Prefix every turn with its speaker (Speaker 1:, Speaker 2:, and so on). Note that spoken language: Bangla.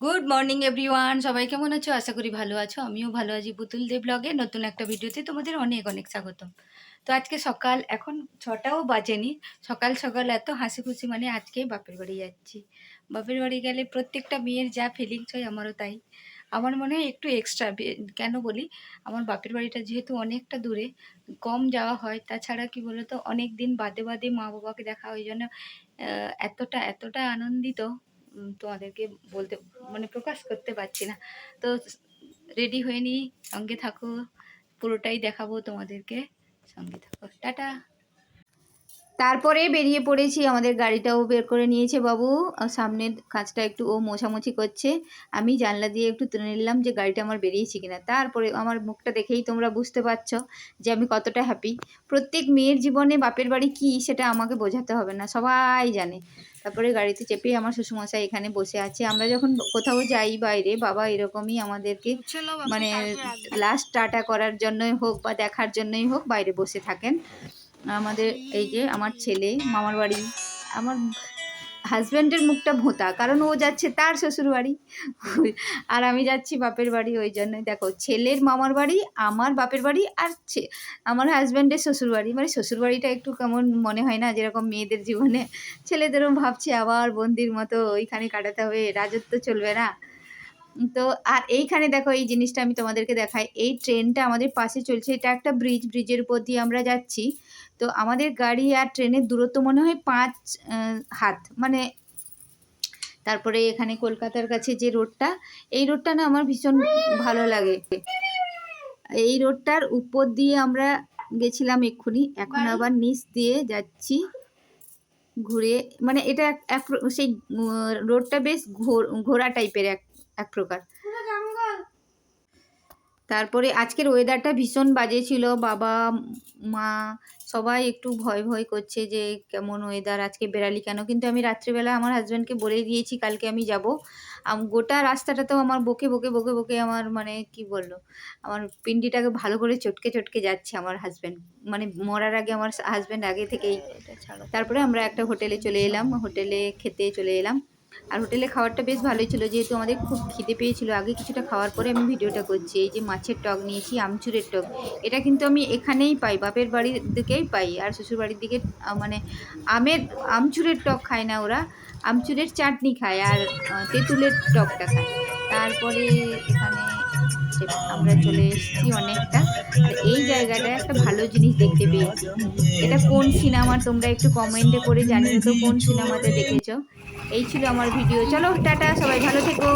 Speaker 1: গুড মর্নিং এভরিওয়ান, সবাই কেমন আছো? আশা করি ভালো আছো। আমিও ভালো আছি। পুতুল দেব ব্লগে নতুন একটা ভিডিওতে তোমাদের অনেক অনেক স্বাগতম। তো আজকে সকাল এখন 6টাও বাজেনি। সকাল সকাল এত হাসি খুশি, মানে আজকে বাপের বাড়ি যাচ্ছি। বাপের বাড়ি গেলে প্রত্যেকটা মেয়ের যা ফিলিংস হয় আমারও তাই। আমার মনে হয় একটু এক্সট্রা। কেন বলি, আমার বাপের বাড়িটা যেহেতু অনেকটা দূরে, কম যাওয়া হয়। তাছাড়া কি বলতো, অনেক দিন বাদে বাদে মা বাবাকে দেখা হয়, ওই জন্য এতটা এতটা আনন্দিত তোমাদেরকে বলতে মানে প্রকাশ করতে পারছি না। তো রেডি হয়ে নিই, সঙ্গে থাকো, পুরোটাই দেখাবো তোমাদেরকে, সঙ্গে থাকো। টাটা। তারপরে বেরিয়ে পড়েছি। আমাদের গাড়িটাও বের করে নিয়েছে বাবু। সামনের কাঁচটা একটু ও মোছামুছি করছে। আমি জানলা দিয়ে একটু তুলে নিলাম যে গাড়িটা আমার বেরিয়েছে কিনা। তারপরে আমার মুখটা দেখেই তোমরা বুঝতে পারছো যে আমি কতটা হ্যাপি। প্রত্যেক মেয়ের জীবনে বাপের বাড়ি কী সেটা আমাকে বোঝাতে হবে না, সবাই জানে। তারপরে গাড়িতে চেপে আমার শ্বশুরমশাই এখানে বসে আছে। আমরা যখন কোথাও যাই বাইরে, বাবা এরকমই আমাদেরকে মানে লাস্ট টাটা করার জন্যই হোক বা দেখার জন্যই হোক বাইরে বসে থাকেন। আমাদের এই যে আমার ছেলে মামার বাড়ি, আমার হাজব্যান্ডের মুখটা ভোঁতা, কারণ ও যাচ্ছে তার শ্বশুর বাড়ি আর আমি যাচ্ছি বাপের বাড়ি। ওই জন্যই দেখো, ছেলের মামার বাড়ি, আমার বাপের বাড়ি, আর আমার হাজব্যান্ডের শ্বশুর বাড়ি। মানে শ্বশুর বাড়িটা একটু কেমন মনে হয় না, যেরকম মেয়েদের জীবনে ছেলেদেরও ভাবছে আবার বন্দির মতো ওইখানে কাটাতে হবে, রাজত্ব চলবে না। তো আর এইখানে দেখো, এই জিনিসটা আমি তোমাদেরকে দেখাই। এই ট্রেনটা আমাদের পাশে চলছে, এটা একটা ব্রিজ, ব্রিজের উপর দিয়ে আমরা যাচ্ছি। তো আমাদের গাড়ি আর ট্রেনের দূরত্ব মনে হয় 5 হাত মানে। তারপরে এখানে কলকাতার কাছে যে রোডটা, এই রোডটা না আমার ভীষণ ভালো লাগে। এই রোডটার উপর দিয়ে আমরা গেছিলাম এক্ষুনি, এখন আবার নিচ দিয়ে যাচ্ছি ঘুরে। মানে এটা সেই রোডটা বেশ ঘোরা টাইপের এক প্রকার। তারপরে আজকের ওয়েদারটা ভীষণ বাজে ছিল। বাবা মা সবাই একটু ভয় ভয় করছে যে কেমন ওয়েদার, আজকে বেড়ালি কেন। কিন্তু আমি রাত্রিবেলা আমার হাজব্যান্ডকে বলেই দিয়েছি কালকে আমি যাব। গোটা রাস্তাটাতেও আমার বকে বকে বকে বকে আমার মানে কি বললো, আমার পিন্ডিটাকে ভালো করে চটকে চটকে যাচ্ছে আমার হাজব্যান্ড। মানে মরার আগে আমার হাজব্যান্ড আগে থেকেই। তারপরে আমরা একটা হোটেলে চলে এলাম, হোটেলে খেতে চলে এলাম। আর হোটেলে খাবারটা বেশ ভালোই ছিল, যেহেতু আমাদের খুব খিদে পেয়েছিল। আগে কিছুটা খাওয়ার পরে আমি ভিডিওটা করছি। এই যে মাছের টক নিয়েছি, আমচুরের টক। এটা কিন্তু আমি এখানেই পাই, বাপের বাড়ির দিকেই পাই। আর শ্বশুর বাড়ির দিকে মানে আমচুরের টক খায় না ওরা, আমচুরের চাটনি খায় আর তেঁতুলের টকটা খায়। তারপরে এখানে আমরা চলে এসেছি অনেকটা। আর এই জায়গাটায় একটা ভালো জিনিস দেখতে পেয়েছি। এটা কোন সিনেমা তোমরা একটু কমেন্টে করে জানিও তো, কোন সিনেমাতে দেখেছো। এই ছিল আমার ভিডিও। চলো টাটা, সবাই ভালো থেকো।